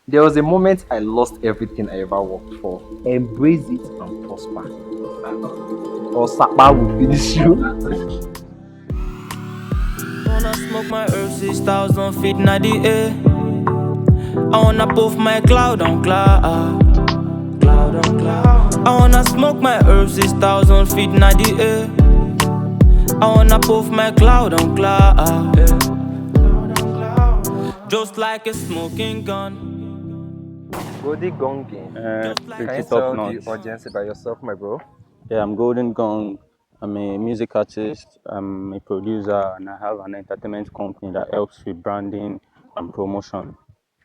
There was a moment I lost everything I ever worked for. Embrace it and prosper. Or Sapa will finish you. Wanna smoke my earth 6,000 feet in the air. I wanna puff my cloud on cloud. Cloud on cloud. I wanna smoke my earth 6,000 feet in the air. I wanna puff my cloud on cloud. Just like a smoking gun. Golden Gong. Just like Can a you Pretty top tell notch. the audience about yourself, my bro? Yeah, I'm Golden Gong. I'm a music artist. I'm a producer, and I have an entertainment company that helps with branding and promotion.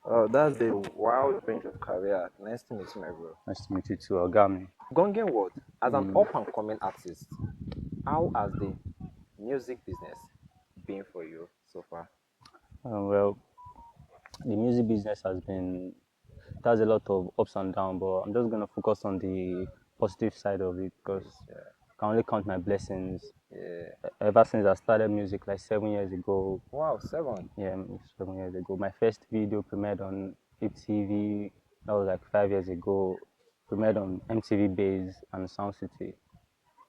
Oh, that's a wild range of career. Nice to meet you, my bro. Nice to meet you too, Ogami. Gongen World, as an Mm, up and coming artist, how has the music business been for you so far? well, the music business it has a lot of ups and downs, but I'm just gonna focus on the positive side of it because Yeah, I can only count my blessings. yeah. Ever since I started music like 7 years ago, Wow, seven. yeah, 7 years ago, my first video premiered on TV. That was like 5 years ago. Premiered on MTV Base and Sound City.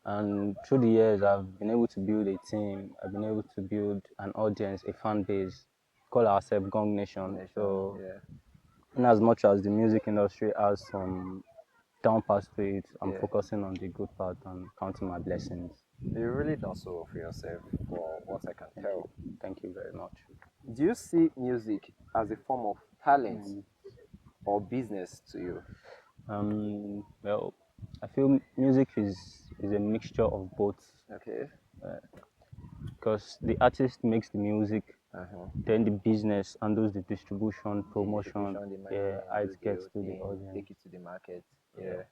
And through the years, I've been able to build a team. I've been able to build an audience, a fan base. Call ourselves Gong Nation. Nation, So, yeah, in as much as the music industry has some down parts to it, I'm yeah. focusing on the good part and counting my blessings. You really done so well for yourself, for what I can Thank you. tell. Thank you very much. Do you see music as a form of talent Mm. or business to you? Well, I feel music is a mixture of both Okay. because the artist makes the music, Uh-huh. then the business handles the distribution, The promotion, distribution, the yeah, management, how it do the gets whole to the thing, audience. take it to the market. Yeah. Yeah.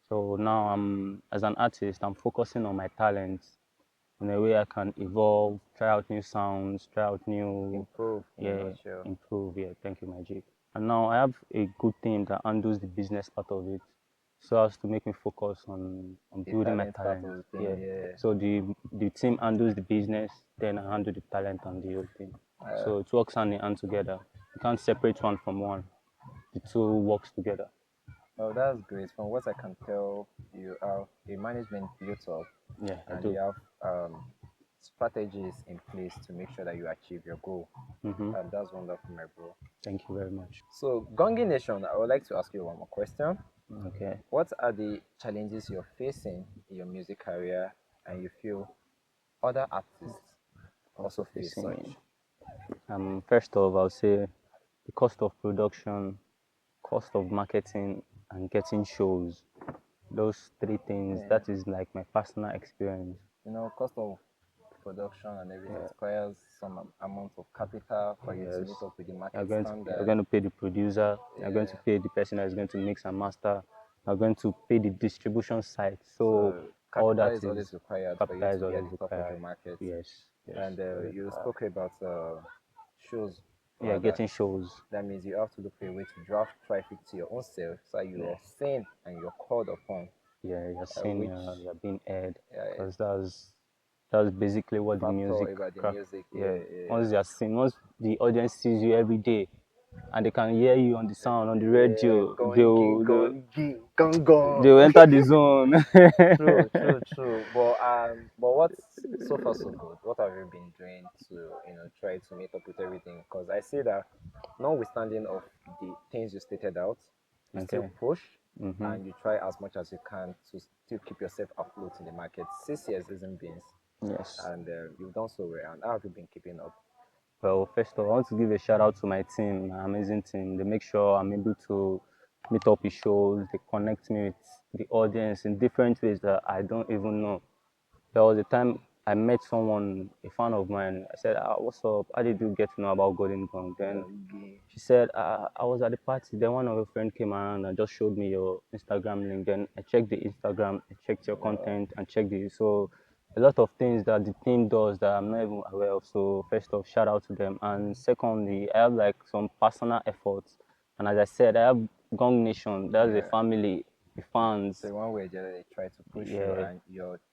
So now as an artist, I'm focusing on my talents in a way I can evolve, try out new sounds, try out new, Improve in a yeah, nutshell. improve. Yeah, thank you, Magic. And now I have a good team that handles the business part of it, so as to make me focus on The building my talent part talent. of the thing, Yeah. yeah. So the team handles the business, then I handle the talent and the whole thing. Uh, So it works hand in hand together. You can't separate one from one. The two works together. well, that's great. From what I can tell, you have a management built up Yeah, I and do. you have strategies in place to make sure that you achieve your goal. Hmm. And that's wonderful, my bro. Thank you very much. So, Gongi Nation, I would like to ask you one more question. Okay. What are the challenges you're facing in your music career and you feel other artists Also also face facing such? me. First off, I'll say the cost of production, cost of marketing, and getting shows. Those three things, Yeah. that is like my personal experience. Cost of production and everything Yeah. requires some amount of capital for you to Yes. meet up with the You're market going to you're standard. going to pay the producer, you're going to Yeah. pay the person that's going to mix and master, you're going to pay the distribution site. So So all capital that is always is required for you capital to is be at always the top of the required. market. Yes, yes. And Always you required. spoke about shows Yeah, rather. getting shows. That means you have to look for a way to draft traffic to your own self so you Yeah. are seen and you're called upon, Yeah, you're seeing which you're being aired is because that's basically what the factor music about the craft. music. Yeah, Yeah, yeah, once you're seen, once the audience sees you every day, and they can hear you on the sound on the yeah. radio, Gongi, gongi, gong, gong. they'll enter the zone. True, true, true. But what's so far so good? What have you been doing to try to meet up with everything? Because I see that, notwithstanding of the things you stated out, you still Okay. push Mm-hmm. and you try as much as you can to still keep yourself afloat in the market. 6 years isn't beans, Yes. and you've done so well. And how have you been keeping up? Well, first of all, I want to give a shout out to my team, my amazing team. They make sure I'm able to meet up with shows. They connect me with the audience in different ways that I don't even know. There was a time I met someone, a fan of mine. I said, "What's up? How did you get to know about Golden Gong?" Then Gongi. she said, "I was at the party. Then one of your friends came around and just showed me your Instagram link. Then I checked the Instagram, I checked your content, and checked the so a lot of things that the team does that I'm not even aware of. So first off, shout out to them. And secondly, I have like some personal efforts. And as I said, I have Gong Nation. That's a Yeah. family, the fans. So one way or the other, they try to push you, Yeah, and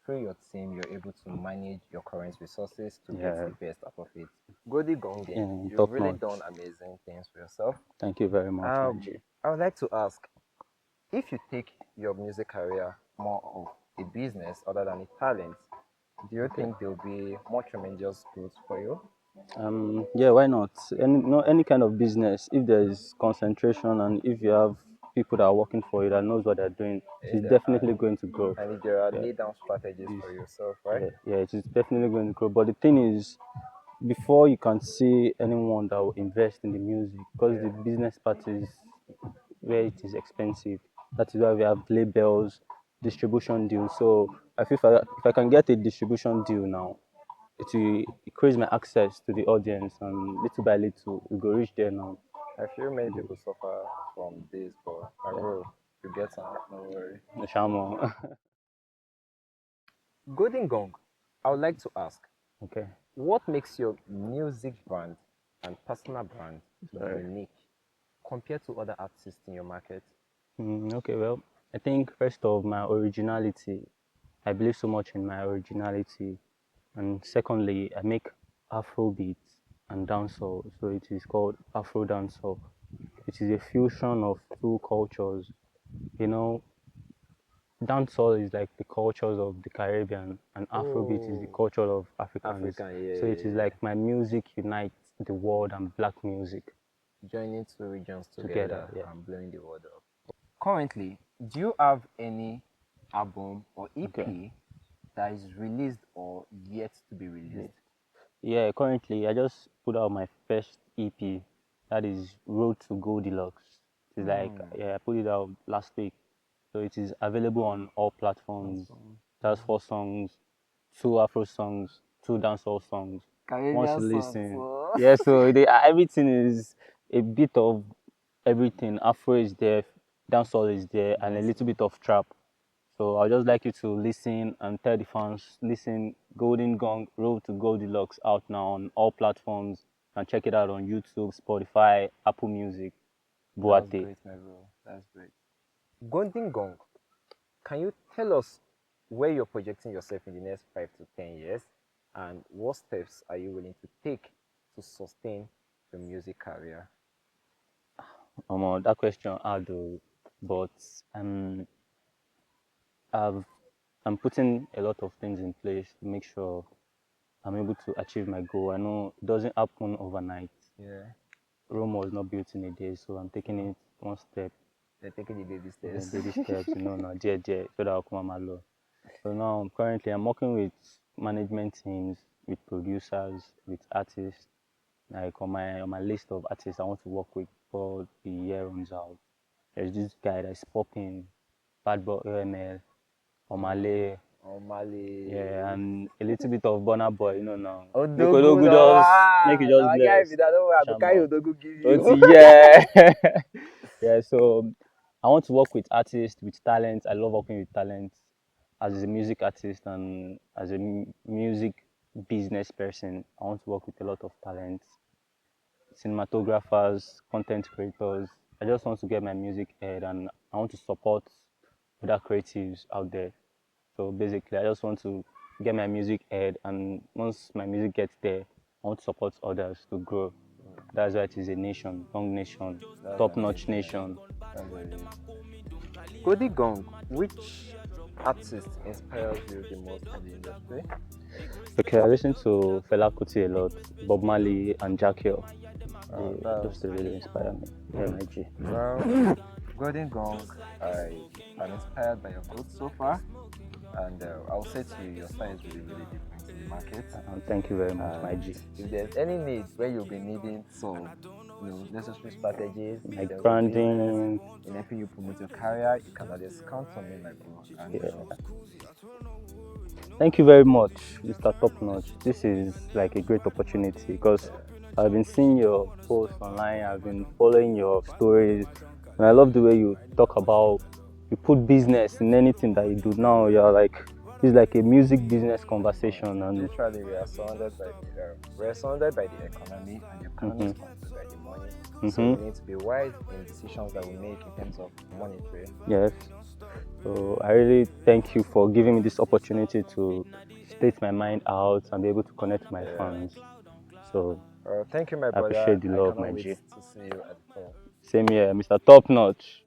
through your team, you're able to manage your current resources to get yeah. the best out of it. Golden Gong, you've top really notch. done amazing things for yourself. Thank you very much, my G. I would like to ask, if you take your music career more of a business other than a talent, do you think there will be more tremendous growth for you? Yeah, why not? Any kind of business, if there is concentration and if you have people that are working for you that knows what they're doing, it is definitely going to grow. And if there are Yeah, laid down strategies it's- for yourself, right? yeah, it is definitely going to grow. But the thing is, before you can see anyone that will invest in the music, because the business part is where it is expensive. That is why we have labels, distribution deals. So I feel if I can get a distribution deal now, it will increase my access to the audience, and little by little we go reach there now. I feel many people suffer from this, but my Yeah. bro, you get some, no worry. Shamo. Golden Gong, I would like to ask, Okay. what makes your music brand and personal brand Sorry. unique compared to other artists in your market? Okay. Well, I think first of my originality. I believe so much in my originality, and secondly, I make Afro beats and dancehall. So it is called Afro dancehall. It is a fusion of two cultures. You know, dancehall is like the cultures of the Caribbean, and Afrobeat is the Oh, culture of Africans. African, yeah, So it yeah, is yeah. like my music unites the world and black music Joining two regions together. together Yeah. and blowing the world up. Currently, do you have any album or Okay. EP that is released or yet to be released? Yeah. Currently, I just put out my first EP. That is Road to Goldilocks. It's like I put it out last week, so it is available on all platforms. Awesome. That's 4 songs, 2 Afro songs, 2 dancehall songs. Once Caribbean you songs. listen, So. yeah. So everything is a bit of everything. Afro is there, dancehall is there, and a little bit of trap. So I'd just like you to listen and tell the fans, listen, Golden Gong, Road to Goldilocks out now on all platforms. And check it out on YouTube, Spotify, Apple Music, That's Boate. great, my bro. That's great. Golden Gong, can you tell us where you're projecting yourself in the next 5 to 10 years, and what steps are you willing to take to sustain your music career? That question hard though, but I've, I'm putting a lot of things in place to make sure I'm able to achieve my goal. I know it doesn't happen overnight. Yeah, Rome was not built in a day, so I'm taking so it one step, they're taking the baby steps. baby steps, now, dear, so that I'll come my law. So now, currently, I'm working with management teams, with producers, with artists. Like on my list of artists I want to work with before the year runs out. There's this guy that's popping, Bad Boy OML, Omale, yeah, Omale. and a little bit of Burna Boy, now. Make Odogu, Odogu no, make it now just I guy be bless. that. Don't worry, I go carry Shamo. Odogu give you. Oti, yeah. Yeah, so I want to work with artists, with talent. I love working with talent as a music artist and as a music business person. I want to work with a lot of talent, cinematographers, content creators. I just want to get my music aired and I want to support other creatives out there. So basically, I just want to get my music aired, and once my music gets there, I want to support others to grow. That's why it is a nation, young nation, That's top-notch amazing, man. nation. That's amazing. Cody Gong, which artist inspires you the most in the industry? Okay, I listen to Fela Kuti a lot, Bob Marley and Jack Hill. Those That's two really inspire me. Yeah, my G. well, Golden Gong. I'm inspired by your growth so far, and I'll say to you, your style is really, really different in the market. Thank you very much, my And G. if there's any need where you'll be needing some, necessary strategies in Like terms of business, branding, in helping you promote your career, you can always count on me, my bro. And yeah. Thank you very much, Mr. Top Notch. This is like a great opportunity because I've been seeing your posts online, I've been following your stories, and I love the way you talk about, you put business in anything that you do now. You're like, it's like a music business conversation, and literally, we are surrounded by the economy, and the economy is controlled by the money. So we need to be wise in decisions that we make in terms of monetary. yes. So I really thank you for giving me this opportunity to state my mind out and be able to connect with my fans. So Thank you, my I brother. appreciate the I love, cannot my wait G. to see you at the top. Same here, Mr. Top Notch.